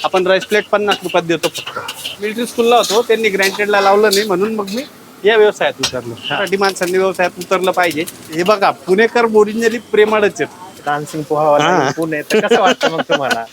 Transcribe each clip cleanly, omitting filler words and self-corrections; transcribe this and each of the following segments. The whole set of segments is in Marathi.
आपण राईस प्लेट 50 रुपयात देतो फक्त। मिलिटरी स्कूलला होतो, त्यांनी ग्रँटेडला लावलं नाही म्हणून मग मी या व्यवसायात उतरलो। मराठी माणसांनी व्यवसायात उतरलं पाहिजे। हे बघा, पुणेकर ओरिजिनली प्रेमळच आहेत। डान्सिंग पोहावाला पुणे, तर कसं वाटतं मग तुम्हाला?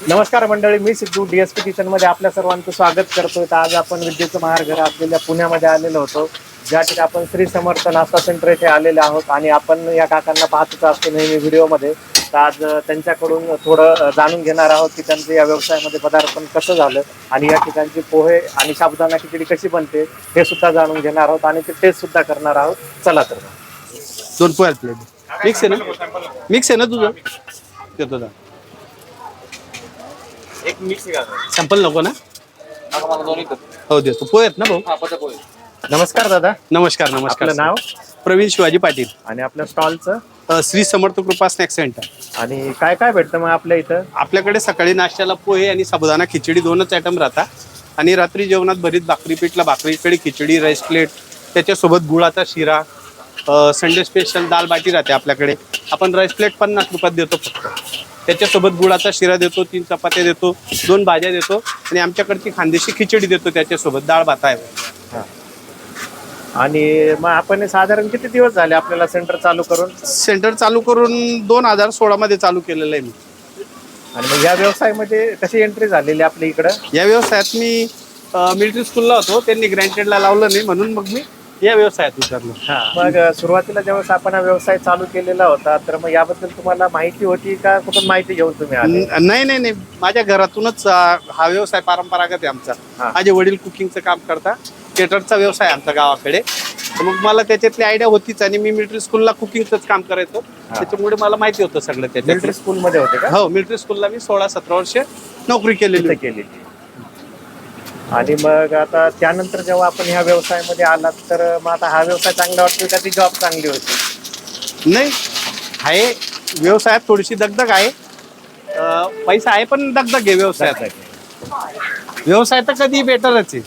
नमस्कार मंडळी, मी सिद्धू DSP किचन मध्ये आपल्या सर्वांचं स्वागत करतोय। तर आज आपण विद्येचं महार असलेल्या पुण्यामध्ये आलेलो होतो, ज्या ठिकाणी आपण श्री समर्थ नाश्ता सेंटर येथे आलेले आहोत आणि आपण या काकांना पाहतच असतो नेहमी व्हिडिओमध्ये। तर आज त्यांच्याकडून थोडं जाणून घेणार आहोत की त्यांचं या व्यवसायामध्ये पदार्पण कसं झालं आणि या ठिकाणची पोहे आणि साबुदाणा खिचडी कशी बनते हे सुद्धा जाणून घेणार आहोत आणि ते टेस्ट सुद्धा करणार आहोत। चला तर 2 पोहे प्लेट मिक्स आहे ना? मिक्स आहे ना तुझं? देतो जा। एक मिक्स सॅम्पल नको ना? हो देतो। पोहे आहेत ना भाऊ? नमस्कार दादा। नमस्कार नमस्कार। आपलं नाव? प्रवीण शिवाजी पाटील। आणि आपल्या स्टॉलचं? श्री समर्थ कृपा स्नॅक सेंटर। आणि काय काय भेटतं मग आपल्या इथं? आपल्याकडे सकाळी नाश्त्याला पोहे आणि साबुदाणा खिचडी 2च आयटम राहतात आणि रात्री जेवणात भरीत भाकरी पीठला भाकरी कढी खिचडी राईस प्लेट, त्याच्यासोबत गुळाचा शिरा, संडे स्पेशल दाल बाटी राहते आपल्याकडे। आपण राईस प्लेट 50 रुपयात देतो फक्त। त्याच्यासोबत गुळाचा शिरा देतो, 3 चपात्या देतो, 2 भाज्या देतो आणि आमच्याकडची खानदेशी खिचडी देतो, त्याच्यासोबत डाळ भात आहे। आणि मग आपण साधारण किती दिवस झाले आपल्याला सेंटर चालू करून? सेंटर चालू करून 2016 मध्ये चालू केलेलं आहे मी। आणि मग या व्यवसायामध्ये कशी एंट्री झालेली आपल्या इकडं? या व्यवसायात मी मिलिटरी स्कूलला होतो, त्यांनी ग्रँटेडला लावलं नाही म्हणून मग मी या व्यवसायात उतरलो। मग सुरुवातीला जेव्हा आपण हा व्यवसाय चालू केलेला होता, तर मग याबद्दल तुम्हाला माहिती होती का? कुठून माहिती घेऊन तुम्ही आले? नाही नाही नाही, माझ्या घरातूनच हा व्यवसाय परंपरागत आहे आमचा। माझे वडील कुकिंगचं काम करतात, केटरचा व्यवसाय आमच्या गावाकडे। तर मग मला त्याच्यातली आयडिया होतीच आणि मी मिलिटरी स्कूलला कुकिंगचंच काम करायचो, त्याच्यामुळे मला माहिती होतं सगळं त्याच्यात। मिलिटरी स्कूलमध्ये होते का? हो, मिलिटरी स्कूलला मी 16-17 वर्ष नोकरी केलेली। आणि मग आता त्यानंतर जेव्हा आपण ह्या व्यवसायामध्ये आलात, तर मग आता हा व्यवसाय चांगला वाटतो का ती जॉब चांगली होती? नाही, आहे व्यवसायात थोडीशी दगदग आहे, पैसा आहे पण दगदग आहे व्यवसायात। व्यवसाय तर कधी बेटरच आहे,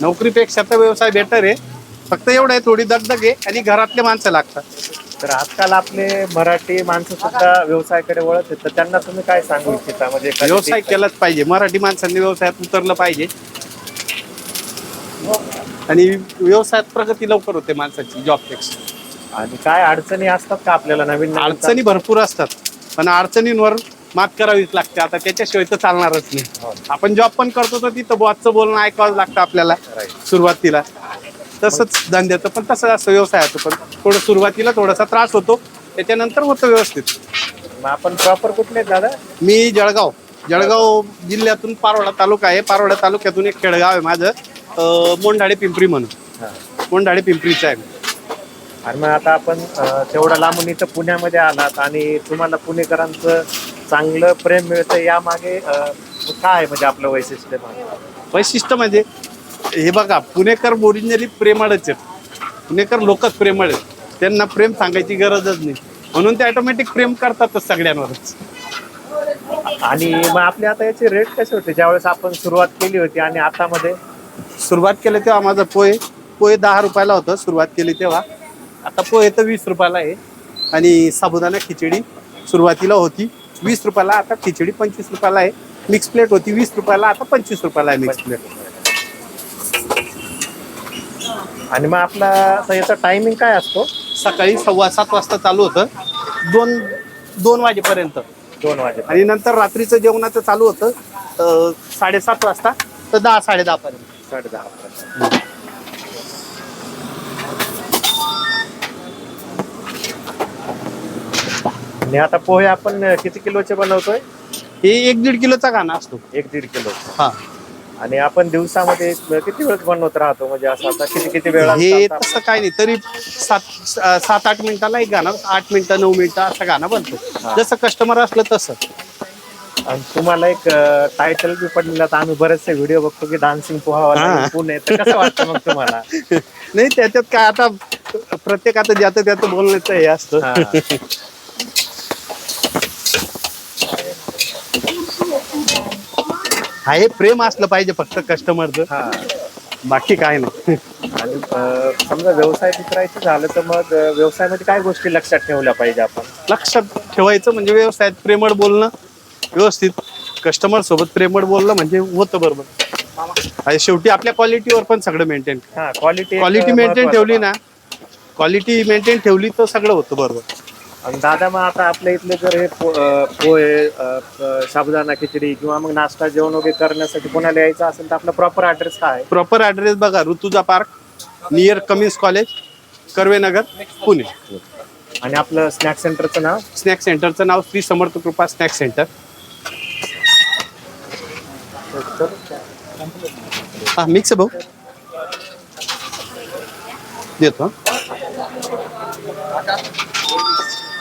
नोकरीपेक्षा तर व्यवसाय बेटर आहे। फक्त एवढं आहे, थोडी दगदग आहे आणि घरातले माणसं लागतात। तर आजकाल आपले मराठी माणसं सुद्धा व्यवसायाकडे वळत आहेत, तर त्यांना तुम्ही काय सांगू इच्छिता? म्हणजे व्यवसाय केलाच पाहिजे, मराठी माणसांनी व्यवसायात उतरलं पाहिजे आणि व्यवसायात प्रगती लवकर होते माणसाची जॉबपेक्षा। आणि काय अडचणी असतात का आपल्याला? नवीन अडचणी भरपूर असतात, पण अडचणींवर मात करावीच लागते, आता त्याच्याशिवाय तर चालणारच नाही। आपण जॉब पण करतो तर तिथं बॉसचं बोलणं ऐकावं लागतं आपल्याला सुरुवातीला, तसंच धंद्याचं पण तसं असं व्यवसायाचं पण थोडं सुरुवातीला थोडासा त्रास होतो, त्याच्यानंतर होतं व्यवस्थित। मग आपण प्रॉपर कुठले दादा? मी जळगाव जिल्ह्यातून पारोडा तालुका आहे, पारोडा तालुक्यातून एक खेडगाव आहे माझं, मोंढाळे पिंपरी म्हणून, मोंढाळे पिंपरीचं आहे। आणि मग आता आपण तेवढा लांबून इथं पुण्यामध्ये आलात आणि तुम्हाला पुणेकरांचं चांगलं प्रेम मिळतं, यामागे काय म्हणजे आपलं वैशिष्ट्य? वैशिष्ट्य म्हणजे हे बघा, पुणेकर ओरिजिनली प्रेमळच आहेत, पुणेकर लोकच प्रेमळ आहेत, त्यांना प्रेम सांगायची गरजच नाही, म्हणून ते ऑटोमॅटिक प्रेम करतातच सगळ्यांवरच। आणि मग आपले आता याचे रेट कसे होते ज्यावेळेस आपण सुरुवात केली होती आणि आता मध्ये? सुरुवात केली तेव्हा माझं पोहे 10 रुपयाला होतं सुरुवात केली तेव्हा, आता पोहे तर 20 रुपयाला आहे आणि साबुदाणा खिचडी सुरुवातीला होती 20 रुपयाला, आता खिचडी 25 रुपयाला आहे। मिक्स प्लेट होती 20 रुपयाला, आता 25 रुपयाला आहे मिक्स प्लेट। आणि मग आपला याचा टायमिंग काय असतो? सकाळी 7:15 वाजता चालू होतं, 2 वाजेपर्यंत, 2 वाजे, आणि नंतर रात्रीचं जेवणाचं चालू होतं 7:30 वाजता तर 10-10:30 पर्यंत। 10:30. आणि आता पोहे आपण किती किलोचे बनवतोय? हे 1-1.5 किलोचा घाणा असतो। 1-1.5 किलो? हा। आणि आपण दिवसामध्ये किती वेळ बनवत राहतो? म्हणजे असं आता किती वेळ? हे तसं काय नाही, तरी 7-8 मिनिटाला एक गाणं, 8 मिनिटं 9 मिनिटं असं गाणं बनतो, जसं कस्टमर असलं तसं। आणि तुम्हाला एक टायटल बी पडलेला, तर आम्ही बरेचसे व्हिडिओ बघतो की डान्सिंग पोहावाला पुणे, तर कसं वाटतं मग तुम्हाला? नाही, त्याच्यात काय आता प्रत्येकाचं ज्याचं त्याचं बोलण्याचं हे असतं। हे प्रेम असलं पाहिजे फक्त कस्टमरचं, बाकी काय नाही। आणि समजा व्यवसाय करायचं झालं तर मग व्यवसायामध्ये काय गोष्टी लक्षात ठेवल्या पाहिजे आपण? लक्षात ठेवायचं म्हणजे व्यवसायात प्रेमळ बोलणं, व्यवस्थित कस्टमर सोबत प्रेमळ बोललं म्हणजे होतं बरोबर. आणि शेवटी आपल्या क्वालिटीवर पण सगळं मेंटेन, हा क्वालिटी क्वालिटी मेंटेन ठेवली ना, क्वालिटी मेंटेन ठेवली तर सगळं होतं बरोबर. आणि दादा मग आता आपल्या इथले जर हे पोहे साबुदाणा खिचडी किंवा मग नाश्ता जेवण वगैरे करण्यासाठी कोणाला यायचं असेल तर आपला प्रॉपर ऍड्रेस काय आहे? प्रॉपर ऍड्रेस बघा, Rutuja park near Cummins college, Karvenagar, Pune. आणि आपलं स्नॅक सेंटरचं नाव? स्नॅक सेंटरचं नाव श्री समर्थ कृपा स्नॅक सेंटर. हा मिक्स आहे भाऊ, देतो.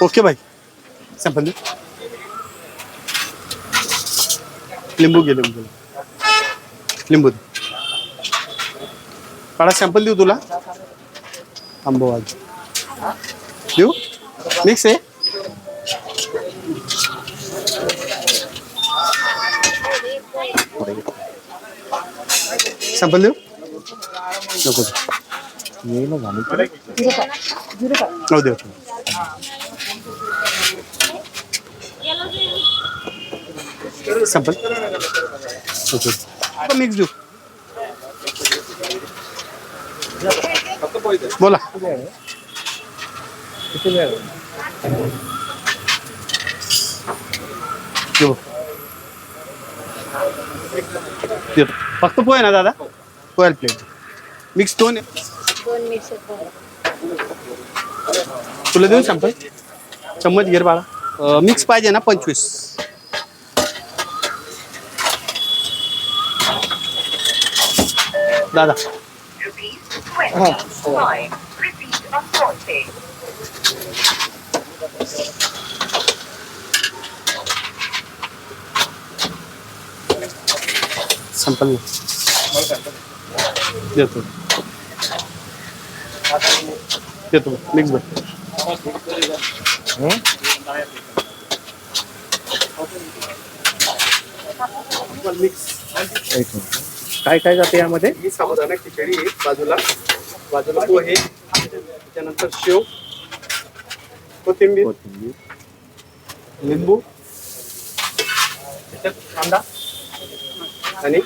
ओके भाई, सॅम्पल दे. लिंबू घे, लिंबू लिंबू दे. काढा सॅम्पल देऊ तुला. आंबोबाजी देऊ, मिक्स आहे. सॅम्पल देऊ नको, हो देऊ. सॅम्पल ओके, मिक्स देऊ. बोला. किती वेळ? देतो. फक्त पोहे ना दादा? पोहे प्लेट मिक्स दोन मिक्स तुला देऊ सॅम्पल. चम्मच घेर बाळा. मिक्स पाहिजे ना 25. दादा सॅम्पल देतो, देतो मिक्स बघ. काय काय जाते यामध्ये? ही साबुदाणा खिचडी आहे, बाजूला बाजूला पोहे, त्यानंतर शेव, कोथिंबीर, लिंबू, त्याच्यात कांदा आणि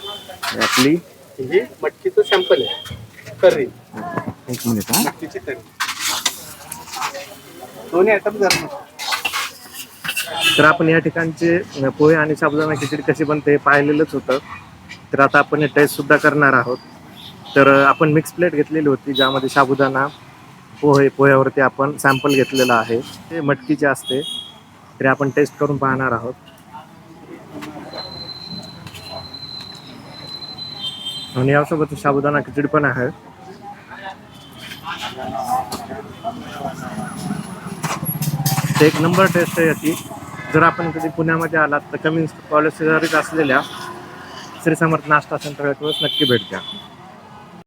आपली ही मटकीचं सॅम्पल आहे, कर्री. एक मिनिट हा. मटकीची कर्री, दोन्ही आयटम गरम. तर आपण या ठिकाणचे पोहे आणि साबुदाणा खिचडी कशी बनते हे पाहिलेलंच होतं. तर आता आपण हे टेस्ट सुद्धा करणार आहोत. तर आपण मिक्स प्लेट घेतलेली होती ज्यामध्ये साबुदाणा, पोह्यावरती आपण सॅम्पल घेतलेला आहे. ते मटकीचे असते, तरी आपण टेस्ट करून पाहणार आहोत. आणि यासोबत साबुदाणा खिचडी पण आहे. एक नंबर टेस्ट आहे याची. जर आपण कधी पुण्यामध्ये आलात तर कमिन्स कॉलेज शेजारीच असलेल्या श्री समर्थ नाश्ता सेंटर नक्की भेट द्या.